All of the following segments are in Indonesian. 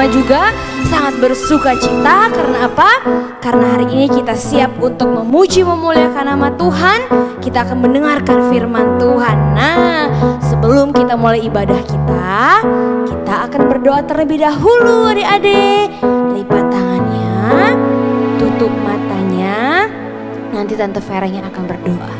juga sangat bersuka cita. Karena apa? Karena hari ini kita siap untuk memuji memuliakan nama Tuhan. Kita akan mendengarkan firman Tuhan. Nah, sebelum kita mulai ibadah kita akan berdoa terlebih dahulu adik-adik. Lipat tangannya, tutup matanya. Nanti Tante Vera yang akan berdoa.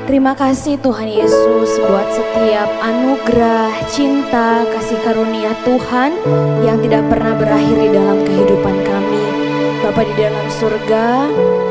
Terima kasih Tuhan Yesus buat setiap anugerah, cinta, kasih karunia Tuhan yang tidak pernah berakhir di dalam kehidupan kami. Bapa di dalam surga,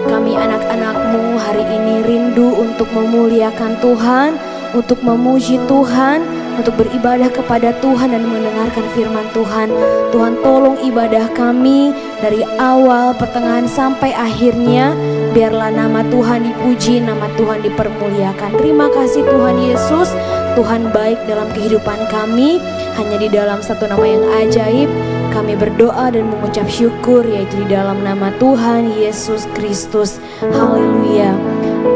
kami anak-anak-Mu hari ini rindu untuk memuliakan Tuhan, untuk memuji Tuhan, untuk beribadah kepada Tuhan dan mendengarkan firman Tuhan. Tuhan tolong ibadah kami dari awal, pertengahan sampai akhirnya. Biarlah nama Tuhan dipuji, nama Tuhan dipermuliakan. Terima kasih Tuhan Yesus, Tuhan baik dalam kehidupan kami. Hanya di dalam satu nama yang ajaib kami berdoa dan mengucap syukur, yaitu di dalam nama Tuhan Yesus Kristus. Haleluya,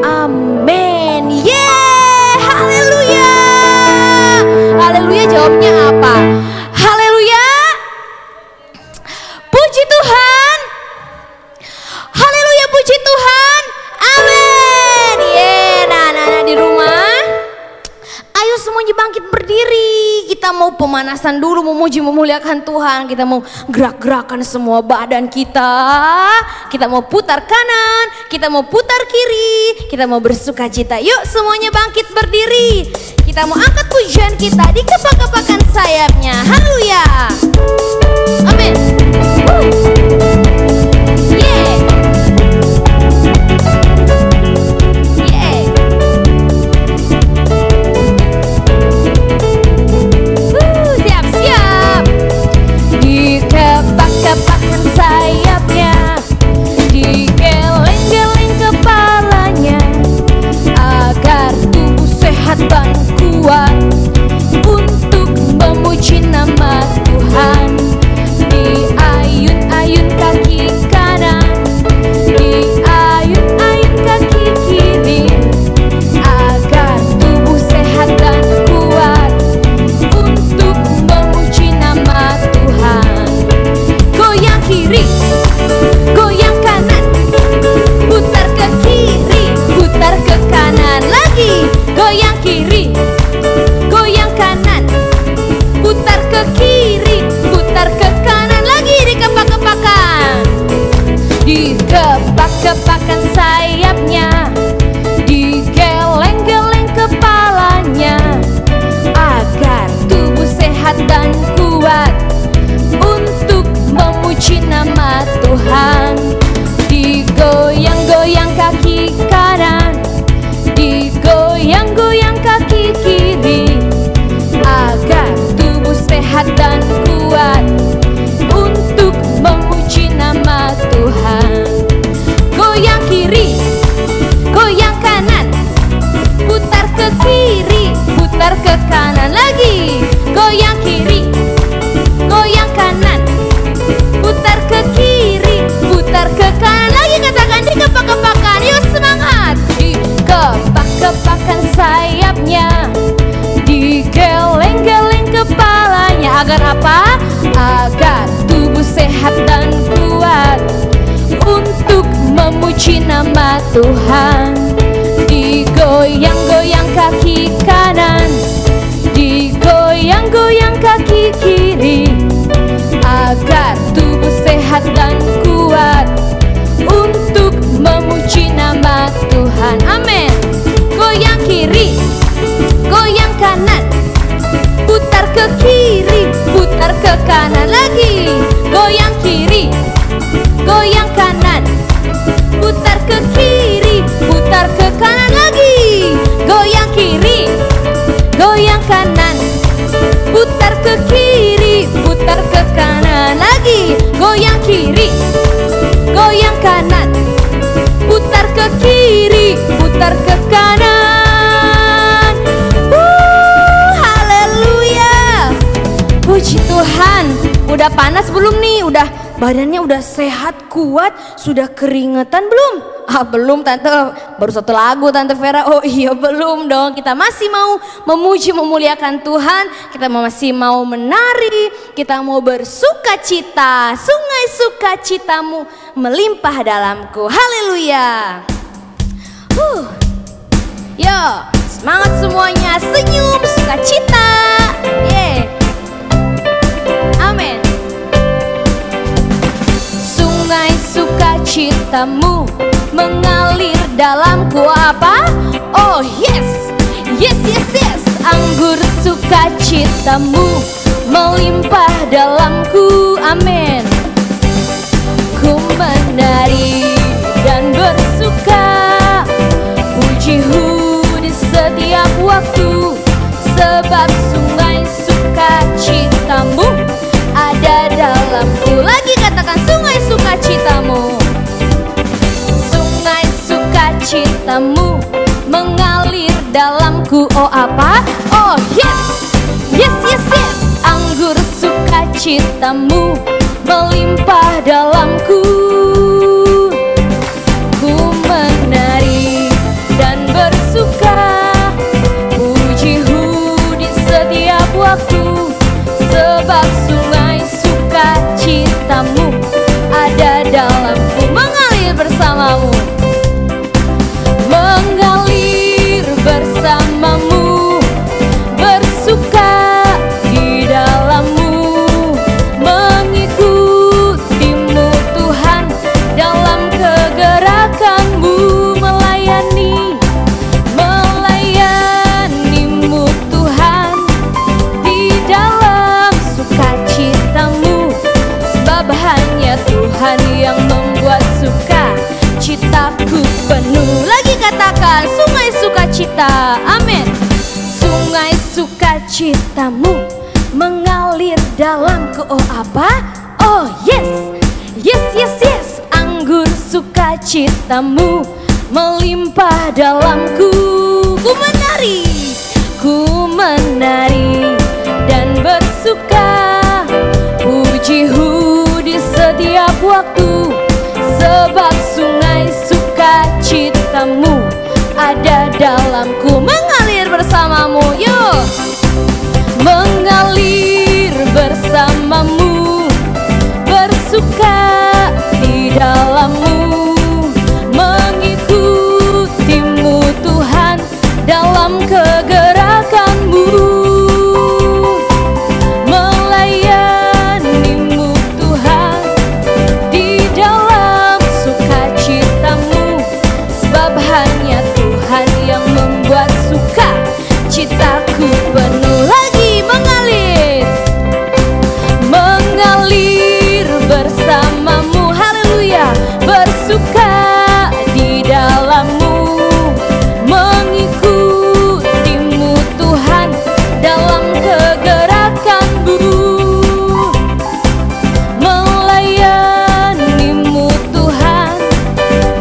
amin. Yeah, haleluya. Haleluya, jawabnya apa? Haleluya, puji Tuhan. Haleluya, puji Tuhan. Amin. Nah, di rumah, ayo semuanya bangkit berdiri. Kita mau pemanasan dulu, memuji memuliakan Tuhan. Kita mau gerak-gerakan semua badan kita. Kita mau putar kanan, kita mau putar kiri, kita mau bersuka cita. Yuk semuanya bangkit berdiri. Kita mau angkat pujian kita di kepak-kepakan sayapnya. Haleluya. Amin. Siap-siap. Di kepak-kepakan sayapnya, digeleng-geleng kepalanya, agar tubuh sehat dan kuat untuk memuji nama Tuhan. Diayun-ayun kaki kanan, diayun-ayun kaki kiri, agar tubuh sehat dan kuat untuk memuji nama Tuhan. Goyang kiri, goyang kanan, putar ke kiri, putar ke kanan lagi. Goyang kiri, goyang kanan, putar ke kiri, putar ke kanan lagi. Di kepak-kepakan, di kepak-kepakan sayapnya, digeleng-geleng kepalanya, agar tubuh sehat dan kuat untuk memuji nama Tuhan. Digoyang-goyang kaki kanan, digoyang-goyang kaki kiri, agar tubuh sehat dan kuat untuk memuji nama Tuhan. Goyang kiri, goyang kanan, putar ke kiri, putar ke kanan lagi. Goyang kiri, goyang kanan, putar ke kiri, putar ke kanan lagi. Katakan di kepak-kepakan, yuk semangat. Di kepak-kepakan sayapnya, digeleng-geleng kepalanya, agar apa? Agar tubuh sehat dan kuat untuk memuji nama Tuhan. Digoyang-goyang kaki kanan, digoyang-goyang kaki kiri, agar tubuh sehat dan kuat untuk memuji nama Tuhan. Amin. Goyang kiri, goyang kanan, putar ke kiri, putar ke kanan lagi. Goyang kiri, goyang kanan, putar ke kiri, putar ke kanan lagi. Goyang kiri, goyang kanan, putar ke kiri, putar ke kanan lagi. Goyang kiri, goyang kanan, putar ke kiri, putar ke kanan. Haleluya. Puji Tuhan. Udah panas belum nih? Udah badannya udah sehat, kuat, sudah keringetan belum? Belum Tante, baru satu lagu Tante Vera. Oh iya belum dong, kita masih mau memuji memuliakan Tuhan, kita masih mau menari, kita mau bersuka cita. Sungai sukacitamu melimpah dalamku, haleluya. Yo, semangat semuanya, senyum, sukacita. Amin. Sungai sukacitamu mengalir dalamku, apa? Oh yes, yes, yes, yes. Anggur sukacitamu melimpah dalamku, amin. Ku menari dan bersuka, pujimu di setiap waktu, sebab sungai sukacitamu ada dalamku. Lagi katakan, sungai sukacitamu. Sungai sukacitamu mengalir dalamku, oh apa? Oh yes, yes, yes, yes. Anggur sukacitamu melimpah dalamku. Ku menari dan bersuka, pujimu di setiap waktu, sebab sungai sukacitamu ada dalamku. Mengalir bersamamu, mengalir bersamamu, bersuka di dalammu, mengikutimu Tuhan dalam kegerakanmu, melayanimu Tuhan di dalam sukacitamu, sebab hanya Tuhan yang membuat suka citaku penuh. Lagi katakan, sungai sukacita, amin. Sungai sukacitamu mengalir dalamku, oh apa? Oh yes, yes, yes, yes. Anggur sukacitamu melimpah dalamku. Ku menari dan bersuka, pujimu di setiap waktu, sebab sungai sukacitamu ada dalamku. Mengalir bersamamu, yuk. Mengalir bersamamu, bersuka di dalammu, mengikutimu Tuhan dalam kegerakanmu, melayanimu Tuhan di dalam sukacitamu, sebab hanya Tuhan yang membuat suka citaku penuh. Lagi mengalir, mengalir bersamamu, haleluya, bersuka di dalammu, mengikutimu Tuhan dalam kegerakanmu, melayanimu Tuhan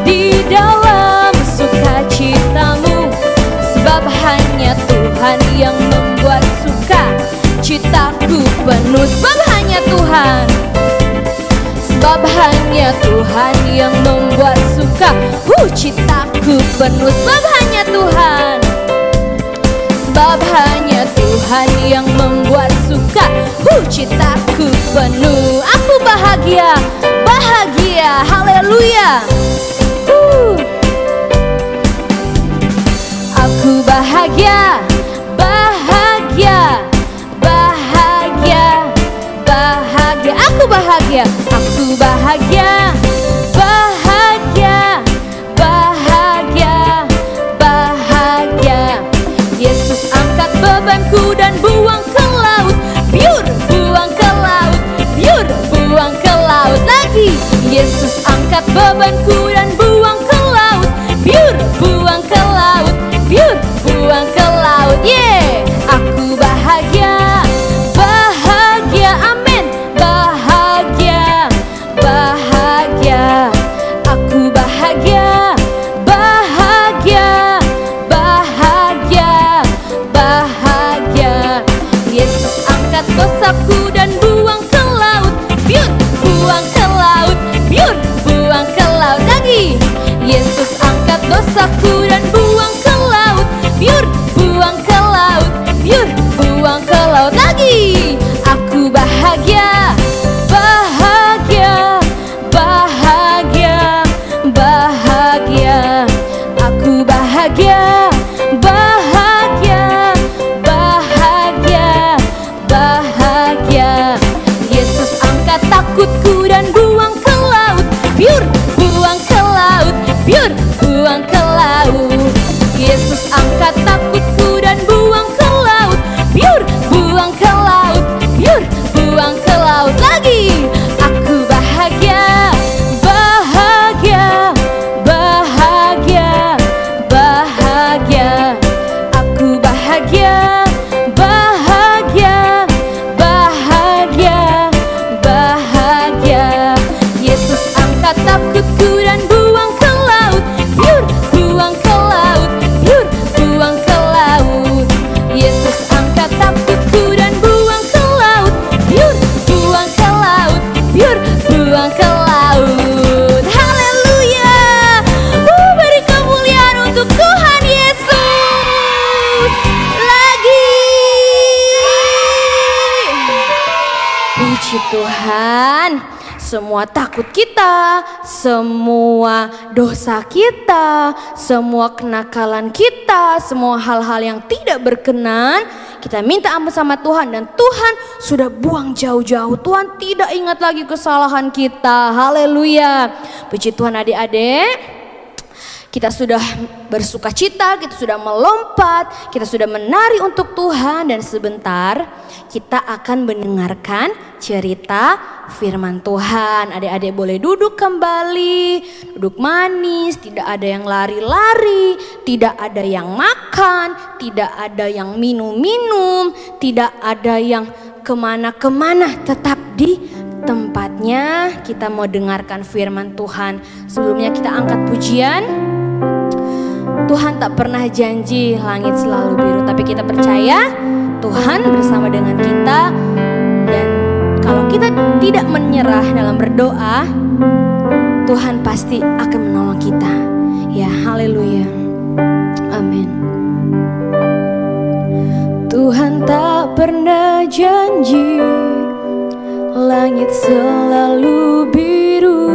di dalam sukacitamu, sebab hanya Tuhan yang membuat suka citaku penuh. Sebab hanya Tuhan, sebab hanya Tuhan yang membuat suka citaku penuh. Sebab hanya Tuhan, sebab hanya Tuhan yang membuat suka citaku penuh. Aku bahagia, bahagia, haleluya. Aku bahagia, bahagia, bahagia, bahagia. Aku bahagia, aku bahagia, bahagia, bahagia, bahagia. Yesus angkat bebanku dan buang ke laut, biur, buang ke laut, biur, buang ke laut. Lagi, Yesus angkat bebanku dan buang ke laut, biur, buang ke laut, biur, buang ke laut. Aku bahagia, bahagia, amin, bahagia, bahagia. Aku bahagia, bahagia, bahagia, bahagia. Yesus angkat dosaku dan buang ke laut, biur, buang ke biur, buang ke laut. Yesus angkat takutku dan buang ke laut, biur, buang ke laut, biur, buang ke laut lagi. Aku bahagia, bahagia, bahagia, bahagia. Aku bahagia, bahagia, bahagia, bahagia. Yesus angkat takutku dan buang ke laut, biur, buang ke laut, biur, buang ke laut. Yesus angkat takutku dan buang ke laut, biur, buang ke laut, biur, buang ke laut. Haleluya. Beri kemuliaan untuk Tuhan Yesus. Lagi. Puji Tuhan. Semua takut kita, semua dosa kita, semua kenakalan kita, semua hal-hal yang tidak berkenan, kita minta ampun sama Tuhan dan Tuhan sudah buang jauh-jauh. Tuhan tidak ingat lagi kesalahan kita. Haleluya. Puji Tuhan adik-adik. Kita sudah bersuka cita, kita sudah melompat, kita sudah menari untuk Tuhan. Dan sebentar kita akan mendengarkan cerita firman Tuhan. Adik-adik boleh duduk kembali, duduk manis, tidak ada yang lari-lari, tidak ada yang makan, tidak ada yang minum-minum, tidak ada yang kemana-kemana, tetap di tempatnya. Kita mau dengarkan firman Tuhan. Sebelumnya kita angkat pujian. Tuhan tak pernah janji langit selalu biru, tapi kita percaya Tuhan bersama dengan kita. Dan kalau kita tidak menyerah dalam berdoa, Tuhan pasti akan menolong kita. Ya, haleluya. Amin. Tuhan tak pernah janji langit selalu biru,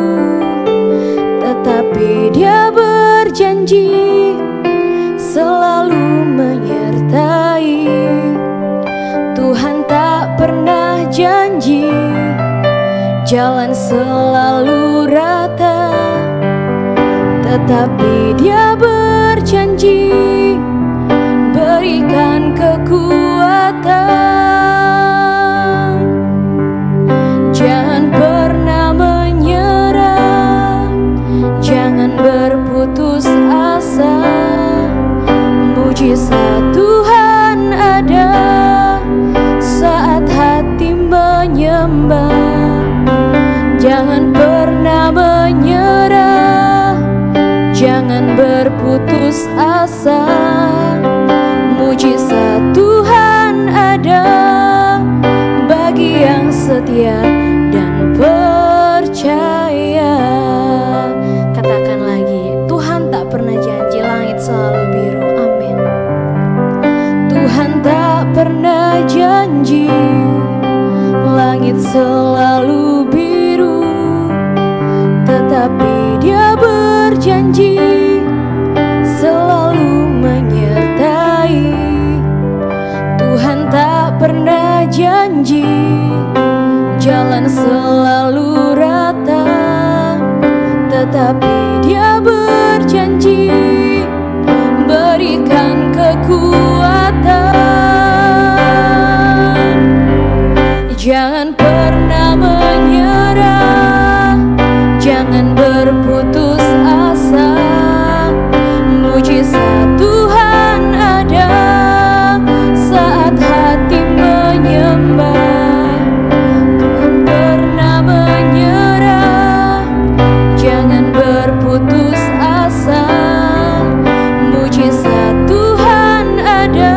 tetapi Dia berjanji selalu menyertai. Tuhan tak pernah janji jalan selalu rata, tetapi Dia berjanji berikan kekuatan. Jangan pernah menyerah, jangan berputus asa. Mujizat Tuhan ada saat hati menyembah. Jangan pernah menyerah, jangan berputus asa. Mujizat Tuhan ada bagi yang setia dan percaya. Katakan lagi, Tuhan tak pernah janji langit selalu biru. Amin. Tuhan tak pernah janji langit selalu biru, tetapi Dia berjanji selalu menyertai. Tuhan tak pernah janji jalan selalu rata, tetapi Dia berjanji berikan kekuatan. Jangan pernah menyerah, jangan berputus asa. Mujizat Tuhan ada saat hati menyembah. Tuhan pernah menyerah, jangan berputus asa. Mujizat Tuhan ada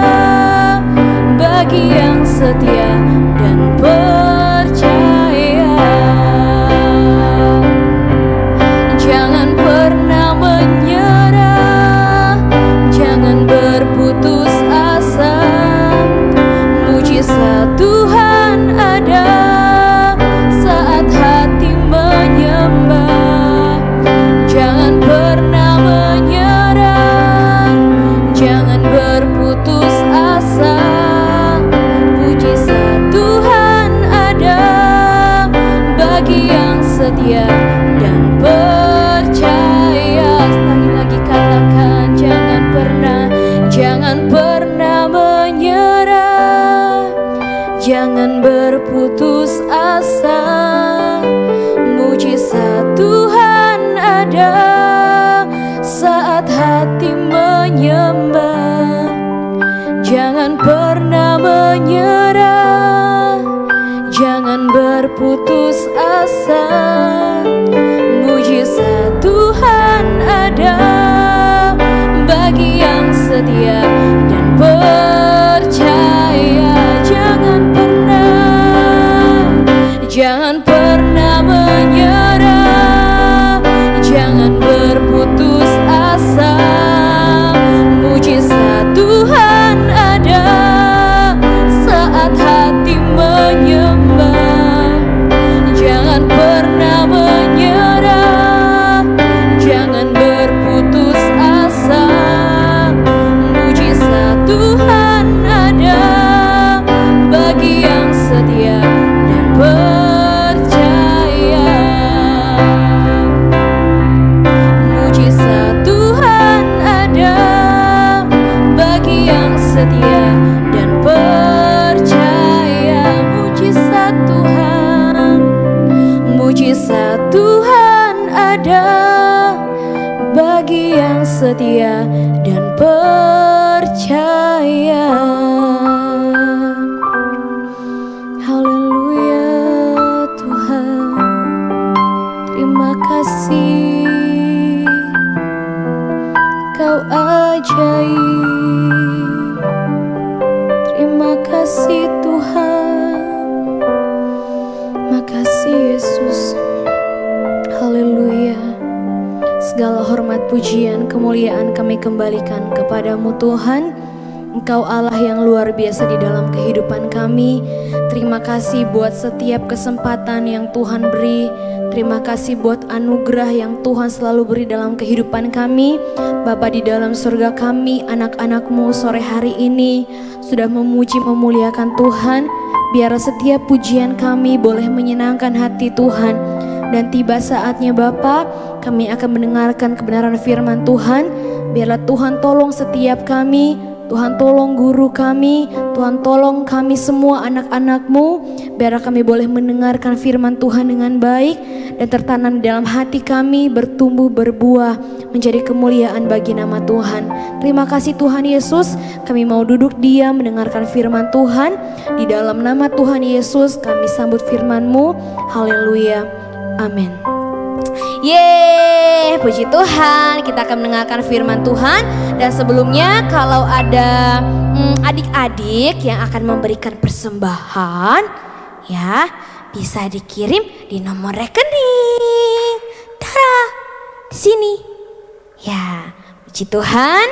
bagi yang setia dan percaya. Jangan ada saat hati menyembah. Jangan pernah menyerah, jangan berputus asa. Mujizat Tuhan ada bagi yang setia dan percaya. Jangan pernah menyerah, jangan berputus asa. Mujizat Tuhan ada saat hati menyembah. Jangan pernah menyerah, jangan berputus asa. Mujizat Tuhan ada bagi yang setia dan percaya. Mujizat Tuhan ada bagi yang setia dan percaya. Mujizat Tuhan, mujizat Tuhan ada bagi yang setia dan percaya. Haleluya Tuhan, terima kasih, Kau ajaib. Terima kasih Tuhan, makasih Yesus. Haleluya. Segala hormat, pujian, kemuliaan kami kembalikan kepadamu Tuhan. Engkau Allah yang luar biasa di dalam kehidupan kami. Terima kasih buat setiap kesempatan yang Tuhan beri. Terima kasih buat anugerah yang Tuhan selalu beri dalam kehidupan kami. Bapa di dalam surga kami, anak-anak-Mu sore hari ini sudah memuji memuliakan Tuhan. Biar setiap pujian kami boleh menyenangkan hati Tuhan. Dan tiba saatnya Bapa, kami akan mendengarkan kebenaran firman Tuhan. Biarlah Tuhan tolong setiap kami, Tuhan tolong guru kami, Tuhan tolong kami semua anak-anak-Mu. Biarlah kami boleh mendengarkan firman Tuhan dengan baik dan tertanam di dalam hati kami, bertumbuh berbuah menjadi kemuliaan bagi nama Tuhan. Terima kasih Tuhan Yesus, kami mau duduk diam mendengarkan firman Tuhan. Di dalam nama Tuhan Yesus kami sambut firman-Mu. Haleluya, amin. Yeay, puji Tuhan, kita akan mendengarkan firman Tuhan. Dan sebelumnya kalau ada adik-adik yang akan memberikan persembahan, ya bisa dikirim di nomor rekening. Tara, di sini. Ya, puji Tuhan.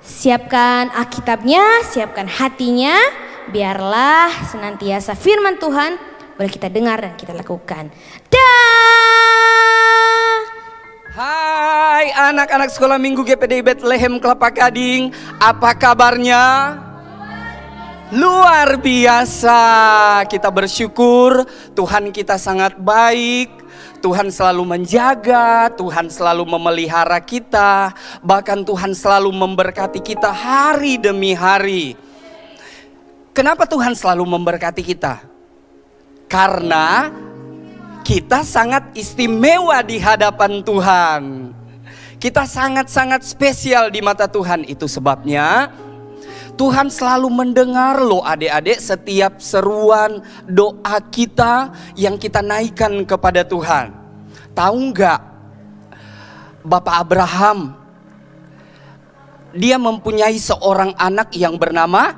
Siapkan Alkitabnya, siapkan hatinya. Biarlah senantiasa firman Tuhan boleh kita dengar dan kita lakukan. Hai anak-anak sekolah minggu GPDI Bethlehem Kelapa Gading, apa kabarnya? Luar biasa, kita bersyukur Tuhan kita sangat baik. Tuhan selalu menjaga, Tuhan selalu memelihara kita. Bahkan Tuhan selalu memberkati kita hari demi hari. Kenapa Tuhan selalu memberkati kita? Karena kita sangat istimewa di hadapan Tuhan. Kita sangat-sangat spesial di mata Tuhan. Itu sebabnya Tuhan selalu mendengar loh adik-adik setiap seruan doa kita yang kita naikkan kepada Tuhan. Tahu nggak, Bapak Abraham, dia mempunyai seorang anak yang bernama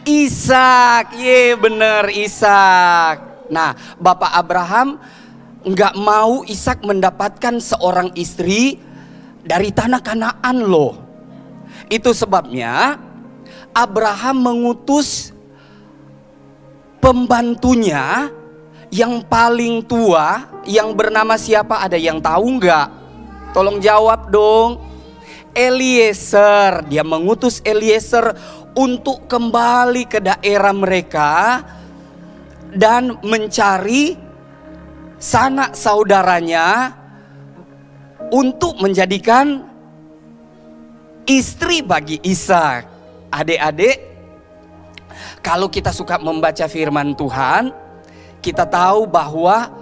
Ishak. Ye, bener, Ishak. Nah, Bapak Abraham nggak mau Ishak mendapatkan seorang istri dari tanah Kanaan loh. Itu sebabnya Abraham mengutus pembantunya yang paling tua yang bernama siapa? Ada yang tahu nggak? Tolong jawab dong. Eliezer. Dia mengutus Eliezer untuk kembali ke daerah mereka dan mencari sanak saudaranya untuk menjadikan istri bagi Ishak. Adik-adik, kalau kita suka membaca firman Tuhan, kita tahu bahwa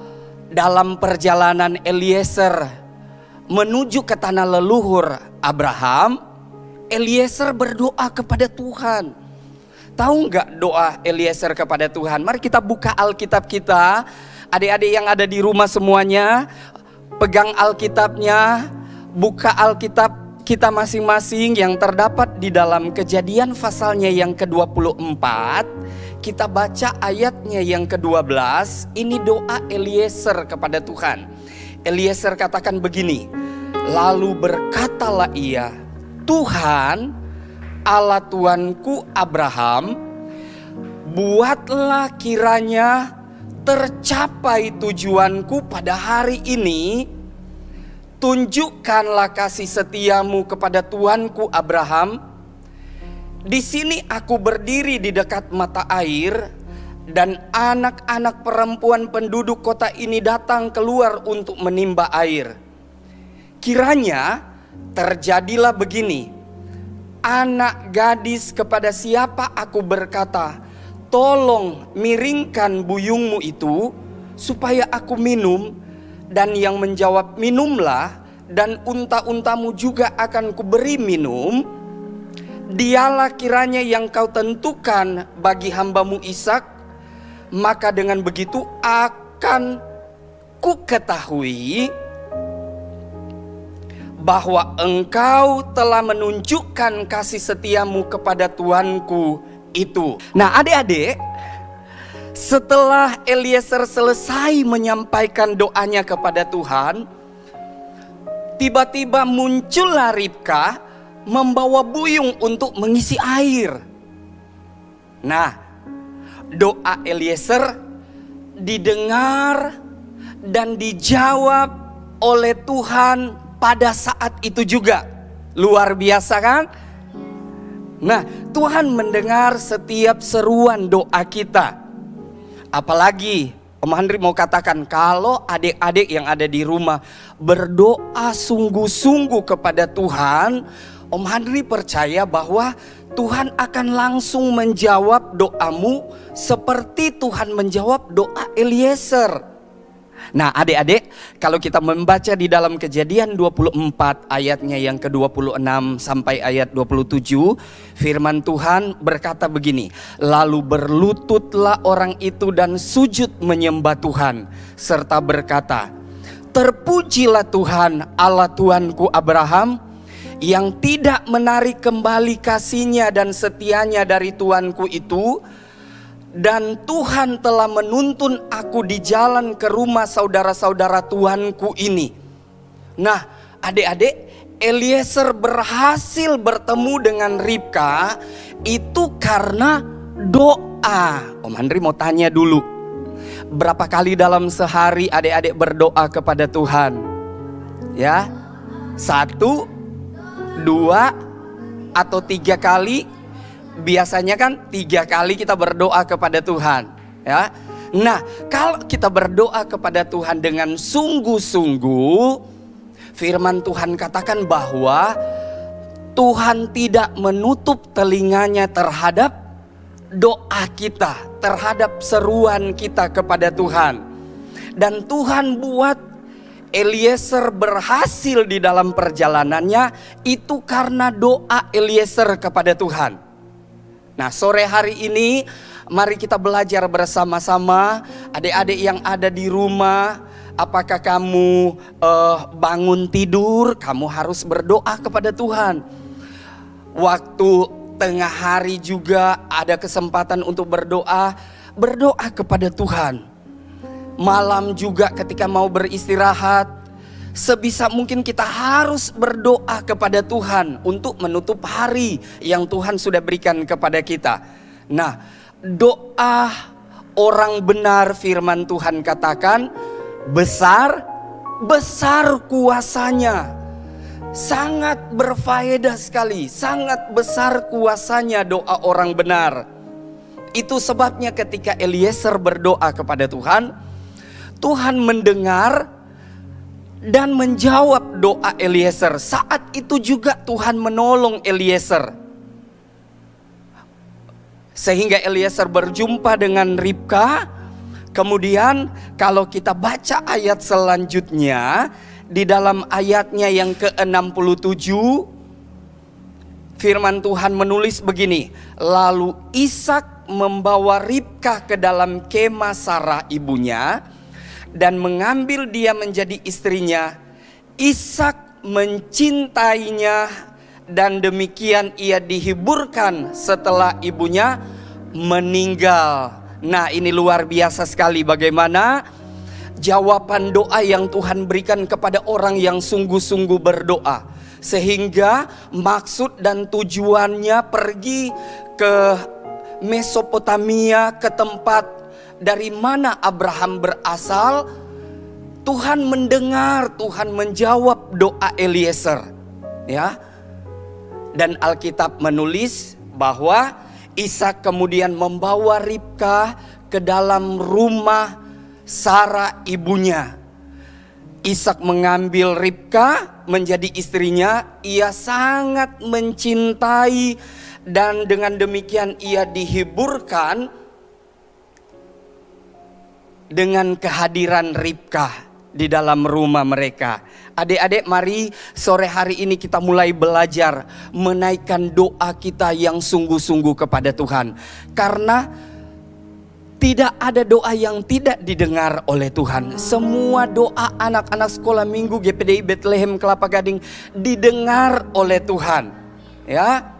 dalam perjalanan Eliezer menuju ke tanah leluhur Abraham, Eliezer berdoa kepada Tuhan. Tahu nggak doa Eliezer kepada Tuhan? Mari kita buka Alkitab kita. Adik-adik yang ada di rumah semuanya, pegang Alkitabnya, buka Alkitab kita masing-masing yang terdapat di dalam Kejadian pasalnya yang ke-24. Kita baca ayatnya yang ke-12. Ini doa Eliezer kepada Tuhan. Eliezer katakan begini, lalu berkatalah ia, Tuhan, Allah Tuanku Abraham, buatlah kiranya tercapai tujuanku pada hari ini. Tunjukkanlah kasih setiamu kepada Tuanku Abraham. Di sini aku berdiri di dekat mata air, dan anak-anak perempuan penduduk kota ini datang keluar untuk menimba air. Kiranya terjadilah begini, anak gadis kepada siapa aku berkata, tolong miringkan buyungmu itu supaya aku minum, dan yang menjawab minumlah, dan unta-untamu juga akan kuberi minum. Dialah kiranya yang kau tentukan bagi hambamu Ishak, maka dengan begitu akan ku ketahui bahwa engkau telah menunjukkan kasih setiamu kepada Tuanku itu. Nah adik-adik, setelah Eliezer selesai menyampaikan doanya kepada Tuhan, tiba-tiba muncullah Ribka membawa buyung untuk mengisi air. Nah, doa Eliezer didengar dan dijawab oleh Tuhan pada saat itu juga. Luar biasa kan? Nah, Tuhan mendengar setiap seruan doa kita. Apalagi Om Handri mau katakan, kalau adik-adik yang ada di rumah berdoa sungguh-sungguh kepada Tuhan, Om Handri percaya bahwa Tuhan akan langsung menjawab doamu seperti Tuhan menjawab doa Eliezer. Nah adik-adik, kalau kita membaca di dalam Kejadian 24 ayatnya yang ke-26 sampai ayat 27, firman Tuhan berkata begini, lalu berlututlah orang itu dan sujud menyembah Tuhan, serta berkata, terpujilah Tuhan Allah Tuanku Abraham, yang tidak menarik kembali kasihnya dan setianya dari Tuanku itu. Dan Tuhan telah menuntun aku di jalan ke rumah saudara-saudara Tuanku ini. Nah adik-adik, Eliezer berhasil bertemu dengan Ribka itu karena doa. Om Handri mau tanya dulu, berapa kali dalam sehari adik-adik berdoa kepada Tuhan? Ya, 1, 2, atau 3 kali? Biasanya kan 3 kali kita berdoa kepada Tuhan, ya. Nah, kalau kita berdoa kepada Tuhan dengan sungguh-sungguh, firman Tuhan katakan bahwa Tuhan tidak menutup telinganya terhadap doa kita, terhadap seruan kita kepada Tuhan. Dan Tuhan buat Eliezer berhasil di dalam perjalanannya itu karena doa Eliezer kepada Tuhan. Nah sore hari ini mari kita belajar bersama-sama. Adik-adik yang ada di rumah, apakah kamu bangun tidur, kamu harus berdoa kepada Tuhan. Waktu tengah hari juga ada kesempatan untuk berdoa, berdoa kepada Tuhan. Malam juga ketika mau beristirahat, sebisa mungkin kita harus berdoa kepada Tuhan untuk menutup hari yang Tuhan sudah berikan kepada kita. Nah, doa orang benar, firman Tuhan katakan, besar kuasanya. Sangat berfaedah sekali, sangat besar kuasanya doa orang benar. Itu sebabnya ketika Eliezer berdoa kepada Tuhan, Tuhan mendengar dan menjawab doa Eliezer. Saat itu juga Tuhan menolong Eliezer, sehingga Eliezer berjumpa dengan Ribka. Kemudian kalau kita baca ayat selanjutnya, di dalam ayatnya yang ke-67, firman Tuhan menulis begini. Lalu Ishak membawa Ribkah ke dalam kemah Sarah ibunya dan mengambil dia menjadi istrinya. Ishak mencintainya dan demikian ia dihiburkan setelah ibunya meninggal. Nah, ini luar biasa sekali bagaimana jawaban doa yang Tuhan berikan kepada orang yang sungguh-sungguh berdoa. Sehingga maksud dan tujuannya pergi ke Mesopotamia, ke tempat dari mana Abraham berasal. Tuhan mendengar, Tuhan menjawab doa Eliezer, ya. Dan Alkitab menulis bahwa Ishak kemudian membawa Ribkah ke dalam rumah Sarah ibunya. Ishak mengambil Ribkah menjadi istrinya. Ia sangat mencintai dan dengan demikian ia dihiburkan dengan kehadiran Ribkah di dalam rumah mereka. Adik-adik, mari sore hari ini kita mulai belajar menaikkan doa kita yang sungguh-sungguh kepada Tuhan. Karena tidak ada doa yang tidak didengar oleh Tuhan. Semua doa anak-anak sekolah minggu GPDI Bethlehem Kelapa Gading didengar oleh Tuhan. Ya,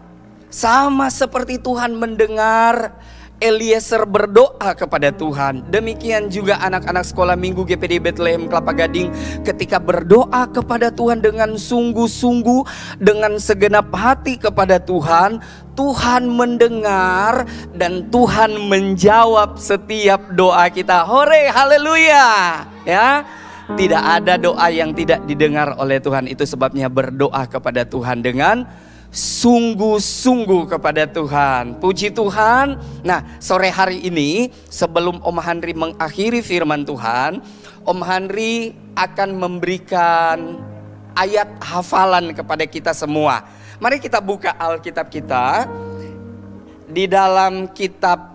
sama seperti Tuhan mendengar Eliezer berdoa kepada Tuhan. Demikian juga anak-anak sekolah minggu GPDI Bethlehem Kelapa Gading ketika berdoa kepada Tuhan dengan sungguh-sungguh, dengan segenap hati kepada Tuhan, Tuhan mendengar dan Tuhan menjawab setiap doa kita. Hore, haleluya. Ya, tidak ada doa yang tidak didengar oleh Tuhan. Itu sebabnya berdoa kepada Tuhan dengan sungguh-sungguh kepada Tuhan. Puji Tuhan. Nah, sore hari ini sebelum Om Henry mengakhiri firman Tuhan, Om Henry akan memberikan ayat hafalan kepada kita semua. Mari kita buka Alkitab kita di dalam kitab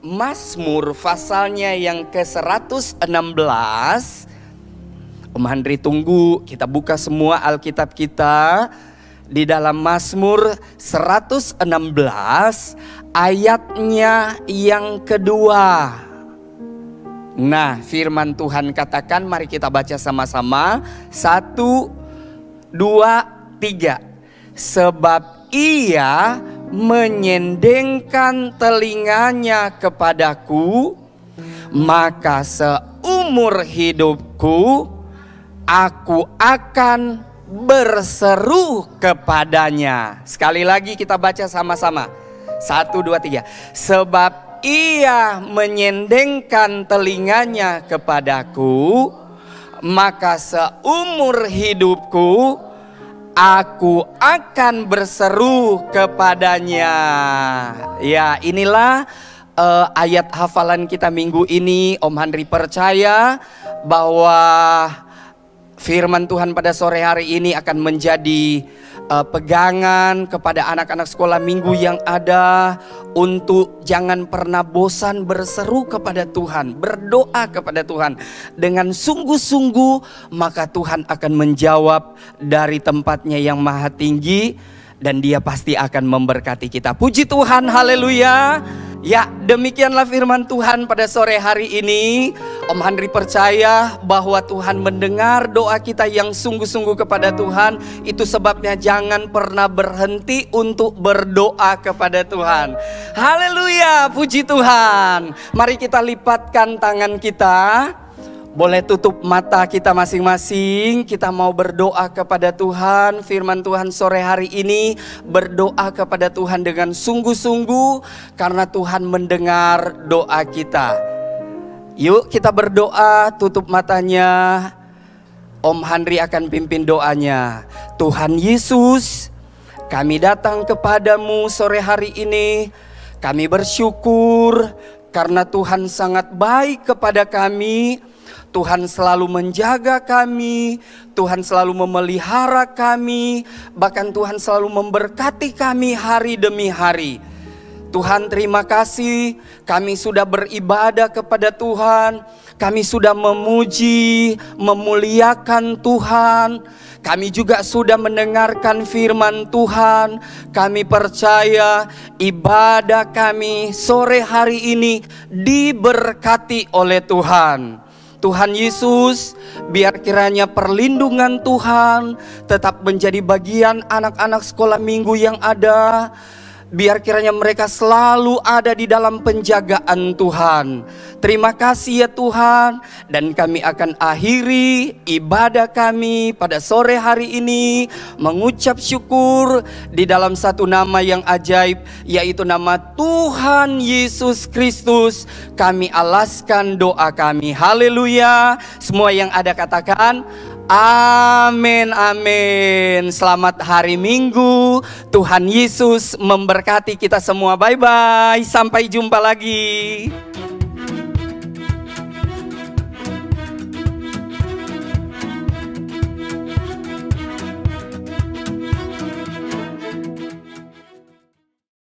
Mazmur pasalnya yang ke-116. Om Henry tunggu, kita buka semua Alkitab kita di dalam Mazmur 116 ayatnya yang kedua. Nah, firman Tuhan katakan, mari kita baca sama-sama. 1, 2, 3. Sebab ia menyendengkan telinganya kepadaku, maka seumur hidupku aku akan berseru kepadanya. Sekali lagi kita baca sama-sama. 1, 2, 3. Sebab ia menyendengkan telinganya kepadaku, maka seumur hidupku aku akan berseru kepadanya. Ya, inilah ayat hafalan kita minggu ini. Om Henry percaya bahwa firman Tuhan pada sore hari ini akan menjadi pegangan kepada anak-anak sekolah minggu yang ada untuk jangan pernah bosan berseru kepada Tuhan, berdoa kepada Tuhan dengan sungguh-sungguh, maka Tuhan akan menjawab dari tempatnya yang maha tinggi dan Dia pasti akan memberkati kita. Puji Tuhan, haleluya. Ya, demikianlah firman Tuhan pada sore hari ini. Om Henry percaya bahwa Tuhan mendengar doa kita yang sungguh-sungguh kepada Tuhan. Itu sebabnya jangan pernah berhenti untuk berdoa kepada Tuhan. Haleluya, puji Tuhan. Mari kita lipatkan tangan kita. Boleh tutup mata kita masing-masing. Kita mau berdoa kepada Tuhan. Firman Tuhan sore hari ini, berdoa kepada Tuhan dengan sungguh-sungguh karena Tuhan mendengar doa kita. Yuk kita berdoa, tutup matanya. Om Henry akan pimpin doanya. Tuhan Yesus, kami datang kepadamu sore hari ini. Kami bersyukur karena Tuhan sangat baik kepada kami. Tuhan selalu menjaga kami, Tuhan selalu memelihara kami, bahkan Tuhan selalu memberkati kami hari demi hari. Tuhan, terima kasih kami sudah beribadah kepada Tuhan. Kami sudah memuji, memuliakan Tuhan. Kami juga sudah mendengarkan firman Tuhan. Kami percaya ibadah kami sore hari ini diberkati oleh Tuhan. Tuhan Yesus, biar kiranya perlindungan Tuhan tetap menjadi bagian anak-anak sekolah minggu yang ada. Biar kiranya mereka selalu ada di dalam penjagaan Tuhan. Terima kasih ya Tuhan. Dan kami akan akhiri ibadah kami pada sore hari ini mengucap syukur di dalam satu nama yang ajaib, yaitu nama Tuhan Yesus Kristus. Kami alaskan doa kami. Haleluya. Semua yang ada katakan amin, amin. Selamat hari Minggu. Tuhan Yesus memberkati kita semua. Bye-bye. Sampai jumpa lagi.